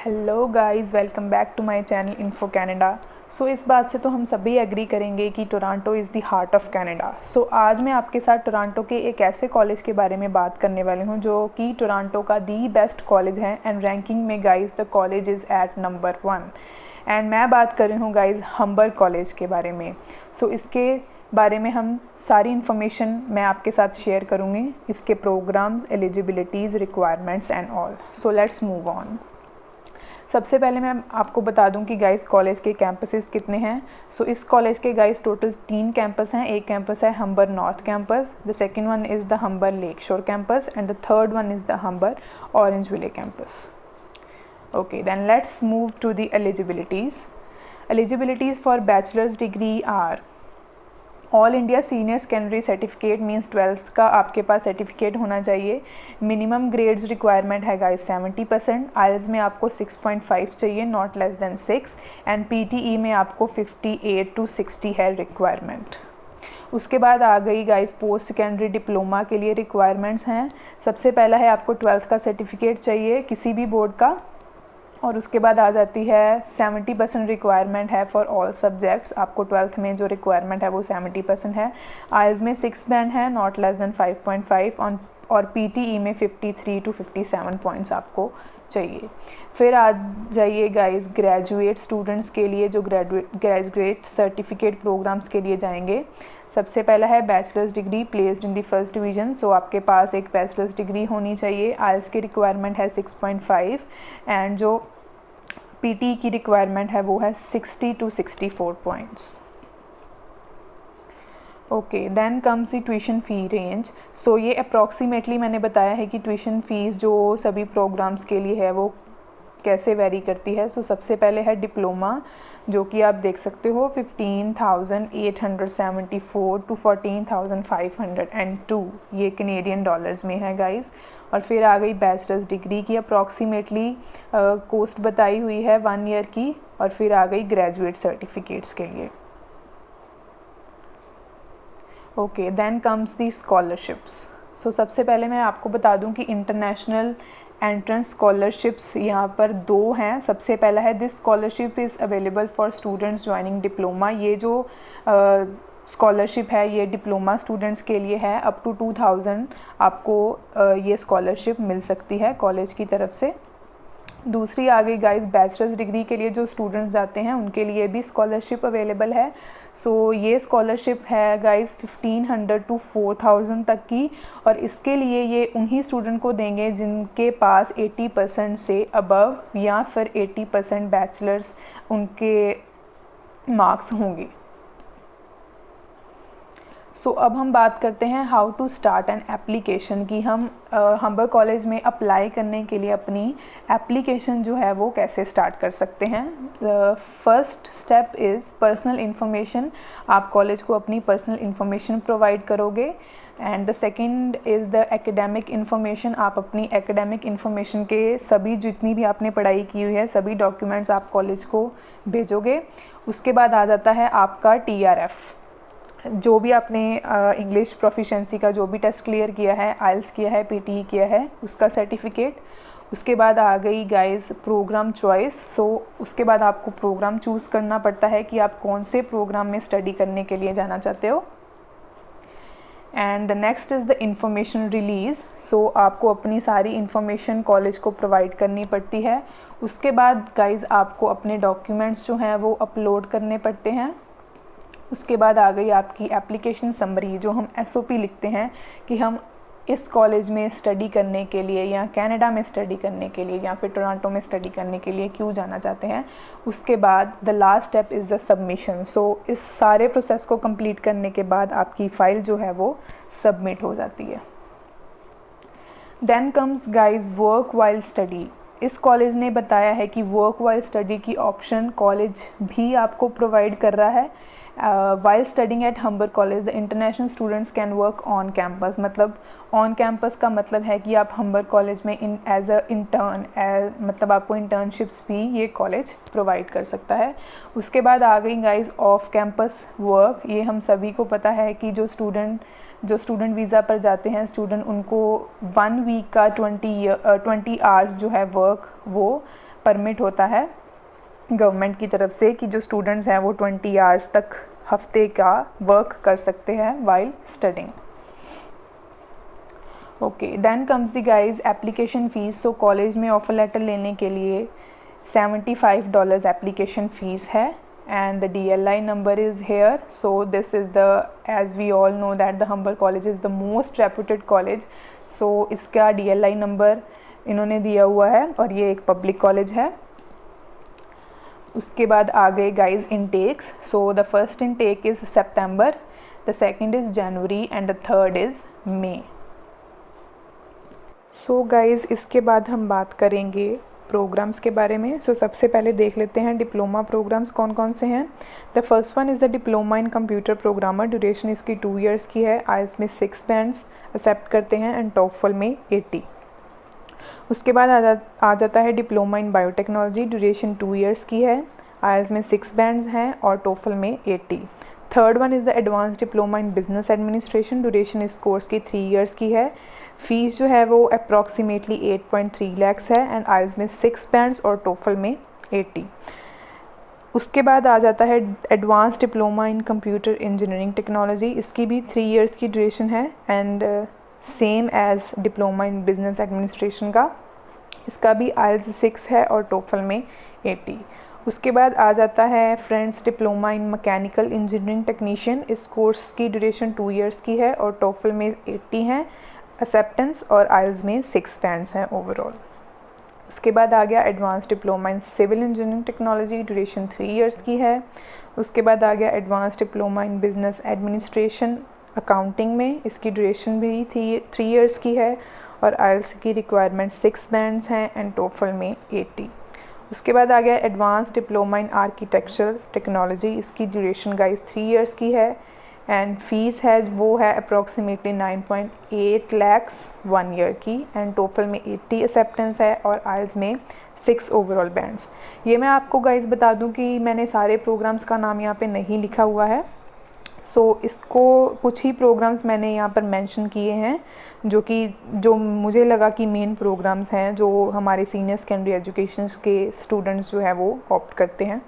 Hello guys, welcome back to my channel info Canada. So इस बात से तो हम सभी एग्री करेंगे कि Toronto is the heart of Canada. So आज मैं आपके साथ टोरंटो के एक ऐसे कॉलेज के बारे में बात करने वाली हूँ जो कि टोरंटो का दी बेस्ट कॉलेज है एंड रैंकिंग में guys the college is at number 1 and मैं बात कर रही हूँ गाइस हम्बर कॉलेज के बारे में। सो इसके बारे में हम सारी इन्फॉर्मेशन मैं आपके साथ शेयर करूँगी, इसके programs, eligibilities, requirements and all. So let's move on. सबसे पहले मैं आपको बता दूं कि गाइस कॉलेज के कैंपसेस कितने हैं। सो इस कॉलेज के गाइस टोटल 3 कैंपस हैं। एक कैंपस है Humber North campus, the second one is the Humber Lakeshore campus and the third one is the Humber Orangeville campus. Okay, then let's move to the eligibilities. Eligibilities for bachelor's degree are all India senior secondary certificate means 12th का आपके पास certificate होना चाहिए। Minimum grades requirement है guys 70%। आइल्स में आपको 6.5 चाहिए, not less than 6 and PTE में आपको 58 to 60 है रिक्वायरमेंट। उसके बाद आ गई गाइस पोस्ट सेकेंडरी डिप्लोमा के लिए रिक्वायरमेंट्स हैं। सबसे पहला है आपको 12th का सर्टिफिकेट चाहिए किसी भी बोर्ड का, और उसके बाद आ जाती है 70% रिक्वायरमेंट है फॉर ऑल सब्जेक्ट्स। आपको 12th में जो रिक्वायरमेंट है वो 70% है। आइल्स में 6 बैंड है, नॉट लेस देन 5.5 ऑन, और पीटीई में 53 to 57 पॉइंट्स आपको चाहिए। फिर आ जाइए गाइस ग्रेजुएट स्टूडेंट्स के लिए जो ग्रेजुएट सर्टिफिकेट प्रोग्राम्स के लिए जाएंगे। सबसे पहला है bachelors degree placed in the first division. So आपके पास एक बैचलर्स डिग्री होनी चाहिए। आइल्स की रिक्वायरमेंट है 6.5 एंड जो पीटी की रिक्वायरमेंट है वो है 60 to 64 points. Okay, then comes the tuition fee range. So ये अप्रॉक्सीमेटली मैंने बताया है कि ट्यूशन फ़ीस जो सभी प्रोग्राम्स के लिए है वो कैसे वेरी करती है। सो सबसे पहले है डिप्लोमा, जो कि आप देख सकते हो 15,874 to 14,502, ये कनेडियन डॉलर्स में है गाइस। और फिर आ गई बैचलर्स डिग्री की अप्रॉक्सीमेटली कॉस्ट बताई हुई है 1 ईयर की। और फिर आ गई ग्रेजुएट सर्टिफिकेट्स के लिए। Okay, then comes the scholarships. So सबसे पहले मैं आपको बता दूं कि इंटरनेशनल एंट्रेंस स्कॉलरशिप्स यहाँ पर 2 हैं। सबसे पहला है this scholarship is available for students joining diploma. ये जो स्कॉलरशिप है ये डिप्लोमा स्टूडेंट्स के लिए है। अप टू 2000 आपको ये स्कॉलरशिप मिल सकती है कॉलेज की तरफ से। दूसरी आ गई गाइस बैचलर्स डिग्री के लिए जो स्टूडेंट्स जाते हैं उनके लिए भी स्कॉलरशिप अवेलेबल है। सो ये स्कॉलरशिप है गाइस 1500 to 4000 तक की, और इसके लिए ये उन्हीं स्टूडेंट को देंगे जिनके पास 80% से अबव या फिर 80% बैचलर्स उनके मार्क्स होंगे। सो अब हम बात करते हैं how to start an application की। हम हम्बर कॉलेज में अप्लाई करने के लिए अपनी एप्लीकेशन जो है वो कैसे स्टार्ट कर सकते हैं। First step is personal information. आप कॉलेज को अपनी पर्सनल इन्फॉर्मेशन प्रोवाइड करोगे। And the second is the academic information. आप अपनी एकेडमिक इन्फॉर्मेशन के सभी जितनी भी आपने पढ़ाई की हुई है सभी डॉक्यूमेंट्स आप कॉलेज को भेजोगे। उसके बाद आ जाता है आपका TRF, जो भी आपने इंग्लिश प्रोफिशेंसी का जो भी टेस्ट क्लियर किया है, आइल्स किया है, पीटीई किया है, उसका सर्टिफिकेट। उसके बाद आ गई गाइस प्रोग्राम चॉइस। सो उसके बाद आपको प्रोग्राम चूज़ करना पड़ता है कि आप कौन से प्रोग्राम में स्टडी करने के लिए जाना चाहते हो। And the next is the information release. So आपको अपनी सारी इन्फॉर्मेशन कॉलेज को प्रोवाइड करनी पड़ती है। उसके बाद गाइस आपको अपने डॉक्यूमेंट्स जो हैं वो अपलोड करने पड़ते हैं। उसके बाद आ गई आपकी एप्लीकेशन समरी, जो हम SOP लिखते हैं कि हम इस कॉलेज में स्टडी करने के लिए या कनाडा में स्टडी करने के लिए या फिर टोरंटो में स्टडी करने के लिए क्यों जाना चाहते हैं। उसके बाद the last step is the submission. So इस सारे प्रोसेस को कंप्लीट करने के बाद आपकी फ़ाइल जो है वो सबमिट हो जाती है। Then comes guys work while study. इस कॉलेज ने बताया है कि वर्क वाइल स्टडी की ऑप्शन कॉलेज भी आपको प्रोवाइड कर रहा है। While studying at Humber college the international students can work on campus. मतलब ऑन कैंपस का मतलब है कि आप हम्बर कॉलेज में एज अ इंटर्न मतलब आपको इंटर्नशिप्स भी ये कॉलेज प्रोवाइड कर सकता है। उसके बाद आ गई गाइज ऑफ कैंपस वर्क। ये हम सभी को पता है कि जो स्टूडेंट वीज़ा पर जाते हैं स्टूडेंट, उनको 1 वीक का 20 आवर्स जो है वर्क वो परमिट होता है गवर्नमेंट की तरफ से कि जो स्टूडेंट्स हैं वो 20 आवर्स तक हफ्ते का वर्क कर सकते हैं while studying. Okay, then comes the guys application fees. So college में ऑफर लेटर लेने के लिए $75 एप्लीकेशन फ़ीस है and the DLI number is here. So this is the, as we all know that the Humber College is the most reputed college, so इसका DLI number इन्होंने दिया हुआ है और ये एक पब्लिक कॉलेज है। उसके बाद आ गए guys intakes. So the first intake is September, the second is January and the third is May. So guys इसके बाद हम बात करेंगे प्रोग्राम्स के बारे में। सो सबसे पहले देख लेते हैं डिप्लोमा प्रोग्राम्स कौन कौन से हैं। The first one is the diploma in computer programmer, duration इसकी 2 ईयर्स की है। आइल्स में 6 बैंड्स एक्सेप्ट करते हैं एंड टॉफल में 80। उसके बाद आ जाता है diploma in biotechnology, duration 2 years की है। आइल्स में 6 बैंड्स हैं और टॉफल में 80। Third one is the advance diploma in business administration, duration इस कोर्स की 3 ईयर्स की है। फ़ीस जो है वो अप्रॉक्सीमेटली 8.3 lakhs है एंड आइल्स में 6 बैंड्स और टोफल में 80। उसके बाद आ जाता है एडवांस डिप्लोमा इन कंप्यूटर इंजीनियरिंग टेक्नोलॉजी, इसकी भी 3 ईयर्स की ड्यूरेशन है and same as diploma in business administration का, इसका भी आइल्स 6 है और टोफल में 80। उसके बाद आ जाता है friends diploma in mechanical engineering technician, इस कोर्स की ड्यूरेशन 2 ईयर्स की है और टोफल में 80 हैं एक्सेप्टेंस और आइल्स में 6 बैंड्स हैं ओवरऑल। उसके बाद आ गया advance diploma in civil engineering technology, duration 3 years की है। उसके बाद आ गया advance diploma in business administration accounting में, इसकी ड्यूरेशन भी 3 ईयर्स की है और आइल्स की रिक्वायरमेंट 6 बैंड्स हैं एंड टोफल में 80। उसके बाद आ गया एडवांस डिप्लोमा इन आर्किटेक्चर टेक्नोलॉजी, इसकी ड्यूरेशन गाइस 3 ईयर्स की है एंड फीस है वो है अप्रॉक्सीमेटली 9.8 lakhs 1 ईयर की एंड टोफल में 80 एक्सेप्टेंस है और आइल्स में 6 ओवरऑल बैंड्स। ये मैं आपको गाइस बता दूं कि मैंने सारे प्रोग्राम्स का नाम यहाँ पे नहीं लिखा हुआ है। सो इसको कुछ ही प्रोग्राम्स मैंने यहाँ पर मेंशन किए हैं जो मुझे लगा कि मेन प्रोग्राम्स हैं जो हमारे सीनियर सेकेंडरी एजुकेशन के स्टूडेंट्स जो है वो ऑप्ट करते हैं।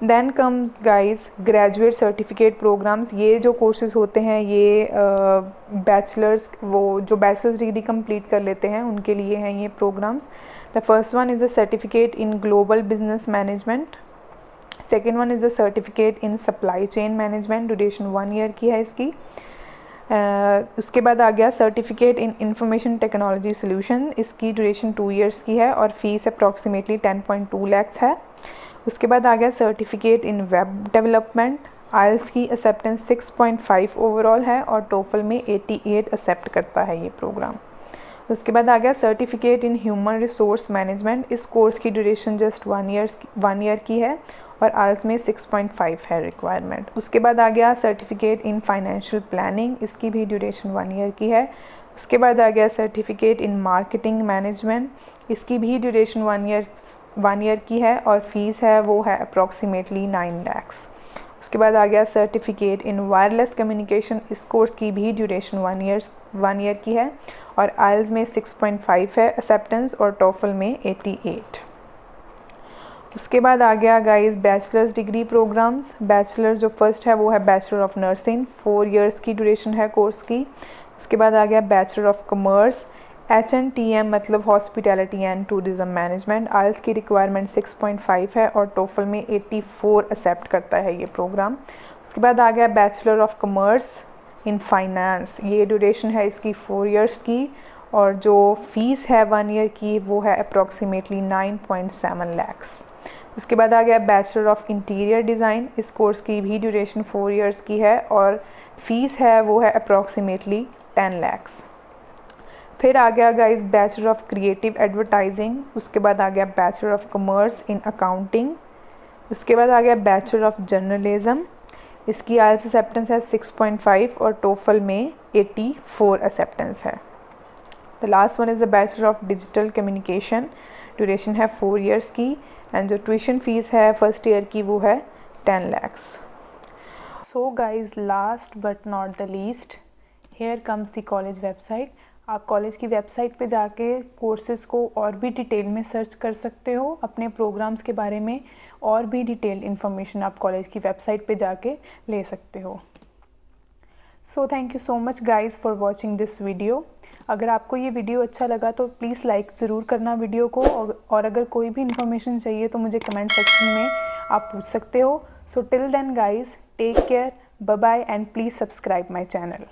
Then comes guys graduate certificate programs, ये जो कोर्सेज़ होते हैं ये बैचलर्स वो जो बैचलर्स डिग्री कंप्लीट कर लेते हैं उनके लिए हैं ये programs. The first one is a certificate in global business management, second one is a certificate in supply chain management, duration 1 year की है इसकी। उसके बाद आ गया certificate in information technology solution, इसकी ड्यूरेशन 2 ईयर्स की है और फीस अप्रॉक्सीमेटली 10.2 lakhs है। उसके बाद आ गया सर्टिफिकेट इन वेब डेवलपमेंट, आइल्स की एक्सेप्टेंस 6.5 ओवरऑल है और टोफल में 88 एक्सेप्ट करता है ये प्रोग्राम। उसके बाद आ गया certificate in human resource management, इस कोर्स की ड्यूरेशन जस्ट 1 ईयर की है और आइल्स में 6.5 है रिक्वायरमेंट। उसके बाद आ गया सर्टिफिकेट इन फाइनेंशियल प्लानिंग, इसकी भी ड्यूरेशन 1 ईयर की है। उसके बाद आ गया सर्टिफिकेट इन मार्केटिंग मैनेजमेंट, इसकी भी ड्यूरेशन 1 ईयर की है और फीस है वो है अप्रॉक्सीमेटली 9 lakhs। उसके बाद आ गया सर्टिफिकेट इन वायरलेस कम्युनिकेशन, इस कोर्स की भी ड्यूरेशन 1 ईयर की है और आइल्स में 6.5 है एक्सेप्टेंस और टोफल में 88। उसके बाद आ गया guys bachelors degree programs, bachelors जो फर्स्ट है वो है बैचलर ऑफ नर्सिंग, 4 ईयर्स की ड्यूरेशन है कोर्स की। उसके बाद आ गया बैचलर ऑफ कॉमर्स, HNTM मतलब hospitality and tourism management, IELTS की रिक्वायरमेंट 6.5 है और टोफल में 84 एक्सेप्ट करता है ये प्रोग्राम। उसके बाद आ गया bachelor of commerce in finance, ये ड्यूरेशन है इसकी 4 ईयर्स की और जो फीस है 1 ईयर की वो है अप्रॉक्सीमेटली 9.7 lakhs। उसके बाद आ गया बैचलर ऑफ इंटीरियर डिज़ाइन, इस कोर्स की भी ड्यूरेशन 4 ईयर्स की है और फीस है वो है अप्रॉक्सीमेटली 10 lakhs। फिर आ गया guys bachelor of creative advertising, उसके बाद आ गया bachelor of commerce in accounting. उसके बाद आ गया बैचलर ऑफ जर्नलिज्म, इसकी आइल्स एक्सेप्टेंस है 6.5 और टोफल में 84 एक्सेप्टेंस है। The last one is the bachelor of digital communication, duration है 4 ईयर्स की एंड जो ट्यूशन फीस है फर्स्ट ईयर की वो है 10 lakhs। So guys last but not the least, here comes the college website. आप कॉलेज की वेबसाइट पे जाके कोर्सेज़ को और भी डिटेल में सर्च कर सकते हो। अपने प्रोग्राम्स के बारे में और भी डिटेल इन्फॉर्मेशन आप कॉलेज की वेबसाइट पे जाके ले सकते हो। So thank you so much guys for watching this video. अगर आपको ये वीडियो अच्छा लगा तो प्लीज़ लाइक ज़रूर करना वीडियो को, और अगर कोई भी इन्फॉर्मेशन चाहिए तो मुझे कमेंट सेक्शन में आप पूछ सकते हो। So till then guys, take care, bye bye, and please subscribe my channel.